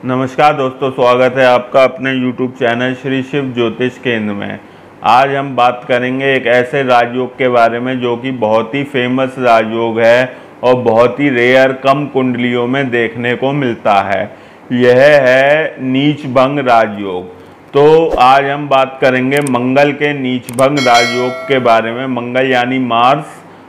नमस्कार दोस्तों, स्वागत है आपका अपने YouTube चैनल श्री शिव ज्योतिष केंद्र में। आज हम बात करेंगे एक ऐसे राजयोग के बारे में जो कि बहुत ही फेमस राजयोग है और बहुत ही रेयर कम कुंडलियों में देखने को मिलता है। यह है नीच भंग राजयोग। तो आज हम बात करेंगे मंगल के नीच भंग राजयोग के बारे में। मंगल यानी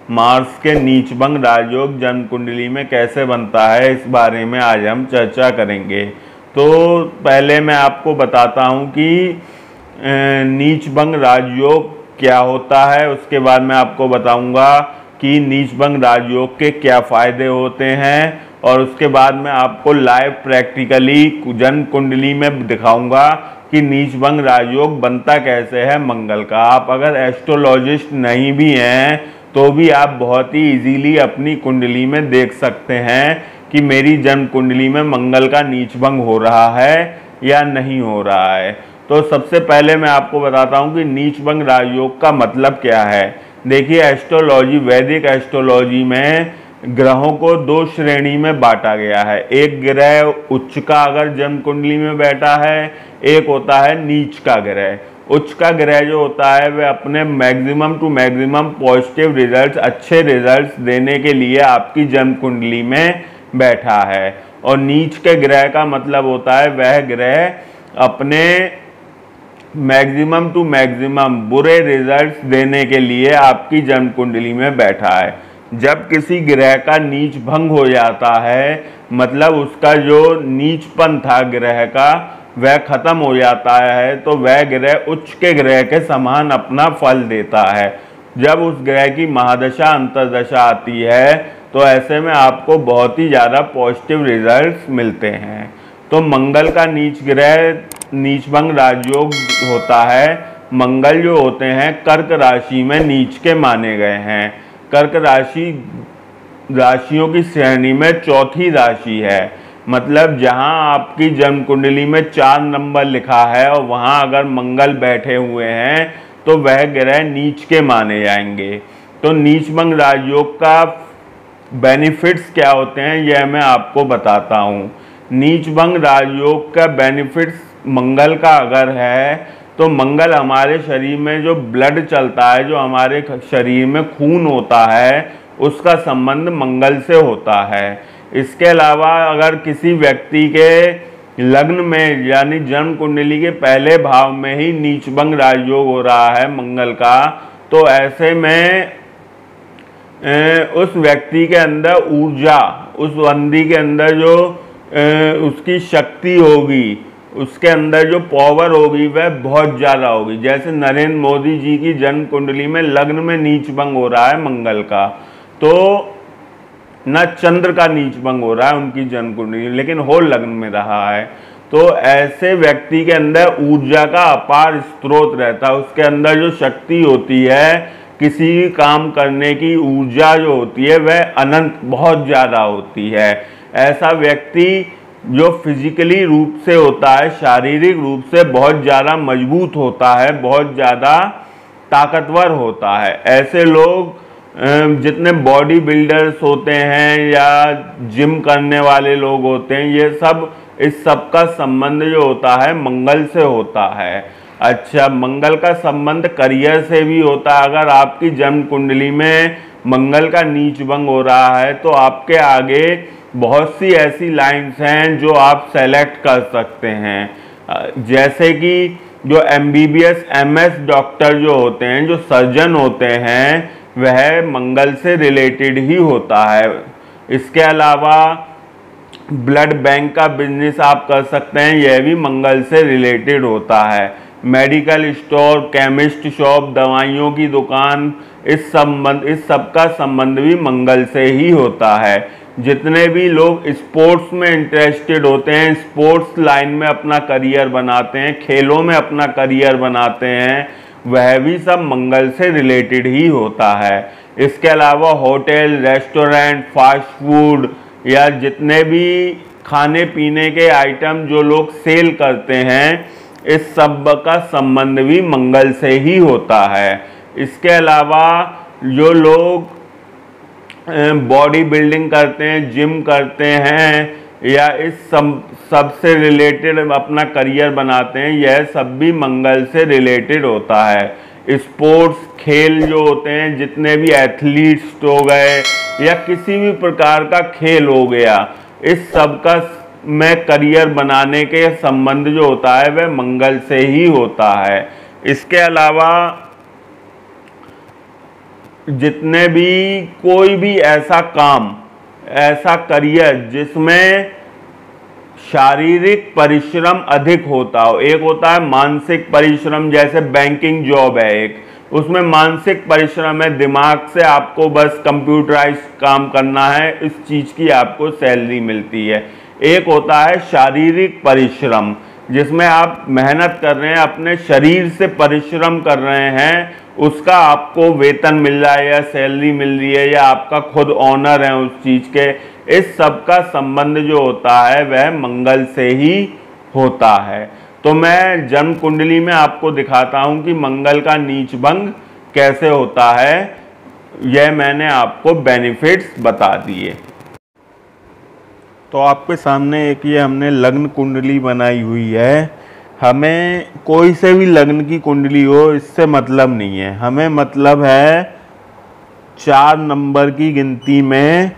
मार्स के नीच भंग राजयोग जन्म कुंडली में कैसे बनता है, इस बारे में आज हम चर्चा करेंगे। तो पहले मैं आपको बताता हूं कि नीच भंग राजयोग क्या होता है। उसके बाद मैं आपको बताऊंगा कि नीच भंग राजयोग के क्या फ़ायदे होते हैं, और उसके बाद मैं आपको लाइव प्रैक्टिकली जन्म कुंडली में दिखाऊंगा कि नीच भंग राजयोग बनता कैसे है मंगल का। आप अगर एस्ट्रोलॉजिस्ट नहीं भी हैं तो भी आप बहुत ही इजीली अपनी कुंडली में देख सकते हैं कि मेरी जन्म कुंडली में मंगल का नीच भंग हो रहा है या नहीं हो रहा है। तो सबसे पहले मैं आपको बताता हूं कि नीच भंग राजयोग का मतलब क्या है। देखिए, एस्ट्रोलॉजी, वैदिक एस्ट्रोलॉजी में ग्रहों को दो श्रेणी में बांटा गया है। एक ग्रह उच्च का अगर जन्म कुंडली में बैठा है, एक होता है नीच का ग्रह। उच्च का ग्रह जो होता है वह अपने maximum to maximum positive results, अच्छे रिजल्ट्स देने के लिए आपकी जन्म कुंडली में बैठा है, और नीच के ग्रह का मतलब होता है वह ग्रह अपने मैक्सिमम टू मैक्सिमम बुरे रिजल्ट्स देने के लिए आपकी जन्म कुंडली में बैठा है। जब किसी ग्रह का नीच भंग हो जाता है, मतलब उसका जो नीचपन था ग्रह का वह खत्म हो जाता है, तो वह ग्रह उच्च के ग्रह के समान अपना फल देता है। जब उस ग्रह की महादशा अंतर्दशा आती है तो ऐसे में आपको बहुत ही ज़्यादा पॉजिटिव रिजल्ट्स मिलते हैं। तो मंगल का नीच ग्रह नीच भंग राजयोग होता है। मंगल जो होते हैं कर्क राशि में नीच के माने गए हैं। कर्क राशि राशियों की श्रेणी में चौथी राशि है। मतलब जहां आपकी जन्म कुंडली में 4 नंबर लिखा है और वहां अगर मंगल बैठे हुए हैं तो वह ग्रह नीच के माने जाएंगे। तो नीच भंग राजयोग का बेनिफिट्स क्या होते हैं यह मैं आपको बताता हूँ। नीच भंग राजयोग का बेनिफिट्स मंगल का अगर है तो मंगल हमारे शरीर में जो ब्लड चलता है, जो हमारे शरीर में खून होता है, उसका संबंध मंगल से होता है। इसके अलावा अगर किसी व्यक्ति के लग्न में यानी जन्म कुंडली के पहले भाव में ही नीच भंग राजयोग हो रहा है मंगल का, तो ऐसे में उस व्यक्ति के अंदर ऊर्जा, उस बंदी के अंदर जो उसकी शक्ति होगी, उसके अंदर जो पावर होगी वह बहुत ज़्यादा होगी। जैसे नरेंद्र मोदी जी की जन्म कुंडली में लग्न में नीच भंग हो रहा है मंगल का, तो न चंद्र का नीच भंग हो रहा है उनकी जन्म कुंडली, लेकिन हो लग्न में रहा है। तो ऐसे व्यक्ति के अंदर ऊर्जा का अपार स्रोत रहता है। उसके अंदर जो शक्ति होती है, किसी काम करने की ऊर्जा जो होती है वह अनंत बहुत ज़्यादा होती है। ऐसा व्यक्ति जो फिजिकली रूप से होता है, शारीरिक रूप से बहुत ज़्यादा मजबूत होता है, बहुत ज़्यादा ताकतवर होता है। ऐसे लोग जितने बॉडी बिल्डर्स होते हैं या जिम करने वाले लोग होते हैं, ये सब, इस सब का संबंध जो होता है मंगल से होता है। अच्छा, मंगल का संबंध करियर से भी होता है। अगर आपकी जन्म कुंडली में मंगल का नीच भंग हो रहा है तो आपके आगे बहुत सी ऐसी लाइन्स हैं जो आप सेलेक्ट कर सकते हैं। जैसे कि जो MBBS MS डॉक्टर जो होते हैं, जो सर्जन होते हैं, वह मंगल से रिलेटेड ही होता है। इसके अलावा ब्लड बैंक का बिजनेस आप कर सकते हैं, यह भी मंगल से रिलेटेड होता है। मेडिकल स्टोर, केमिस्ट शॉप, दवाइयों की दुकान, इस सब का संबंध भी मंगल से ही होता है। जितने भी लोग स्पोर्ट्स में इंटरेस्टेड होते हैं, स्पोर्ट्स लाइन में अपना करियर बनाते हैं, खेलों में अपना करियर बनाते हैं, वह भी सब मंगल से रिलेटेड ही होता है। इसके अलावा होटल, रेस्टोरेंट, फास्ट फूड या जितने भी खाने पीने के आइटम जो लोग सेल करते हैं, इस सब का संबंध भी मंगल से ही होता है। इसके अलावा जो लोग बॉडी बिल्डिंग करते हैं, जिम करते हैं, या इस सब से रिलेटेड अपना करियर बनाते हैं, यह सब भी मंगल से रिलेटेड होता है। स्पोर्ट्स, खेल जो होते हैं, जितने भी एथलीट्स हो गए या किसी भी प्रकार का खेल हो गया, इस सब का में करियर बनाने के संबंध जो होता है वह मंगल से ही होता है। इसके अलावा जितने भी कोई भी ऐसा काम, ऐसा करियर जिसमें शारीरिक परिश्रम अधिक होता हो, एक होता है मानसिक परिश्रम, जैसे बैंकिंग जॉब है एक, उसमें मानसिक परिश्रम है, दिमाग से आपको बस कंप्यूटराइज काम करना है, इस चीज़ की आपको सैलरी मिलती है। एक होता है शारीरिक परिश्रम, जिसमें आप मेहनत कर रहे हैं, अपने शरीर से परिश्रम कर रहे हैं, उसका आपको वेतन मिल रहा है या सैलरी मिल रही है या आपका खुद ऑनर है उस चीज़ के। इस सब का संबंध जो होता है वह मंगल से ही होता है। तो मैं जन्म कुंडली में आपको दिखाता हूं कि मंगल का नीच भंग कैसे होता है, यह मैंने आपको बेनिफिट्स बता दिए। तो आपके सामने एक ये हमने लग्न कुंडली बनाई हुई है। हमें कोई से भी लग्न की कुंडली हो, इससे मतलब नहीं है, हमें मतलब है 4 नंबर की गिनती में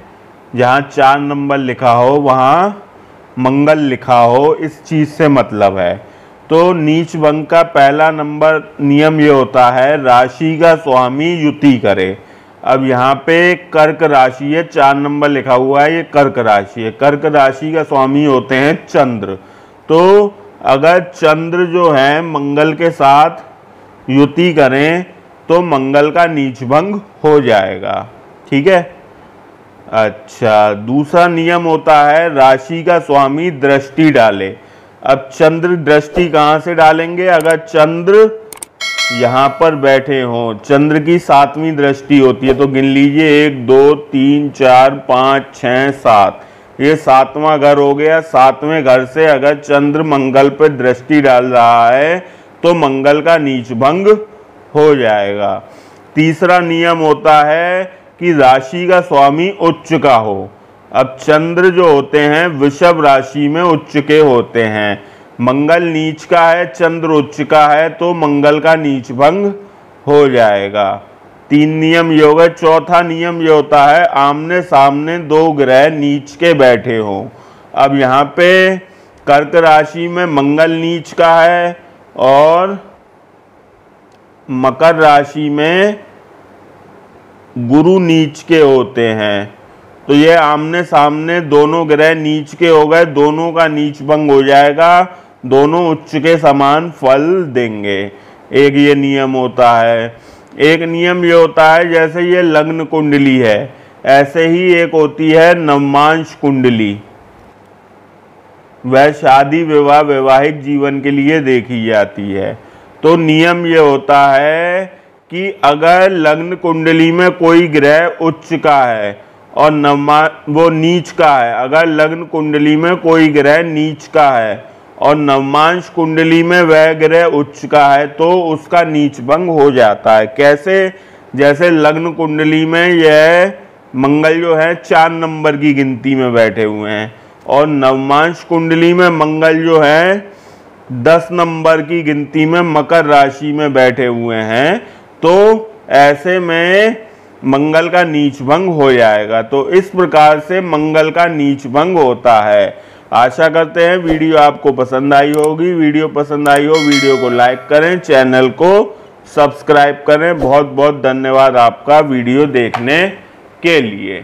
जहाँ 4 नंबर लिखा हो वहाँ मंगल लिखा हो, इस चीज़ से मतलब है। तो नीच भंग का पहला नंबर नियम ये होता है, राशि का स्वामी युति करे। अब यहाँ पे कर्क राशि है, 4 नंबर लिखा हुआ है, ये कर्क राशि है। कर्क राशि का स्वामी होते हैं चंद्र। तो अगर चंद्र जो है मंगल के साथ युति करें तो मंगल का नीच भंग हो जाएगा, ठीक है। अच्छा, दूसरा नियम होता है राशि का स्वामी दृष्टि डाले। अब चंद्र दृष्टि कहाँ से डालेंगे? अगर चंद्र यहाँ पर बैठे हों, चंद्र की 7वीं दृष्टि होती है, तो गिन लीजिए 1 2 3 4 5 6 7, ये 7वां घर हो गया। 7वें घर से अगर चंद्र मंगल पर दृष्टि डाल रहा है तो मंगल का नीच भंग हो जाएगा। तीसरा नियम होता है कि राशि का स्वामी उच्च का हो। अब चंद्र जो होते हैं वृषभ राशि में उच्च के होते हैं, मंगल नीच का है, चंद्र उच्च का है, तो मंगल का नीच भंग हो जाएगा। 3 नियम ये हो गए। चौथा नियम ये होता है आमने सामने 2 ग्रह नीच के बैठे हों। अब यहाँ पे कर्क राशि में मंगल नीच का है और मकर राशि में गुरु नीच के होते हैं, तो ये आमने सामने दोनों ग्रह नीच के हो गए, दोनों का नीच भंग हो जाएगा, दोनों उच्च के समान फल देंगे। एक ये नियम होता है। एक नियम ये होता है, जैसे ये लग्न कुंडली है, ऐसे ही एक होती है नवमांश कुंडली, वह शादी विवाह वैवाहिक जीवन के लिए देखी जाती है। तो नियम ये होता है कि अगर लग्न कुंडली में कोई ग्रह उच्च का है और वो नीच का है, अगर लग्न कुंडली में कोई ग्रह नीच का है और नवमांश कुंडली में वह ग्रह उच्च का है, तो उसका नीच भंग हो जाता है। कैसे? जैसे लग्न कुंडली में यह मंगल जो है 4 नंबर की गिनती में बैठे हुए हैं और नवमांश कुंडली में मंगल जो है 10 नंबर की गिनती में मकर राशि में बैठे हुए हैं, तो ऐसे में मंगल का नीच भंग हो जाएगा। तो इस प्रकार से मंगल का नीच भंग होता है। आशा करते हैं वीडियो आपको पसंद आई होगी। वीडियो पसंद आई हो, वीडियो को लाइक करें, चैनल को सब्सक्राइब करें। बहुत बहुत धन्यवाद आपका वीडियो देखने के लिए।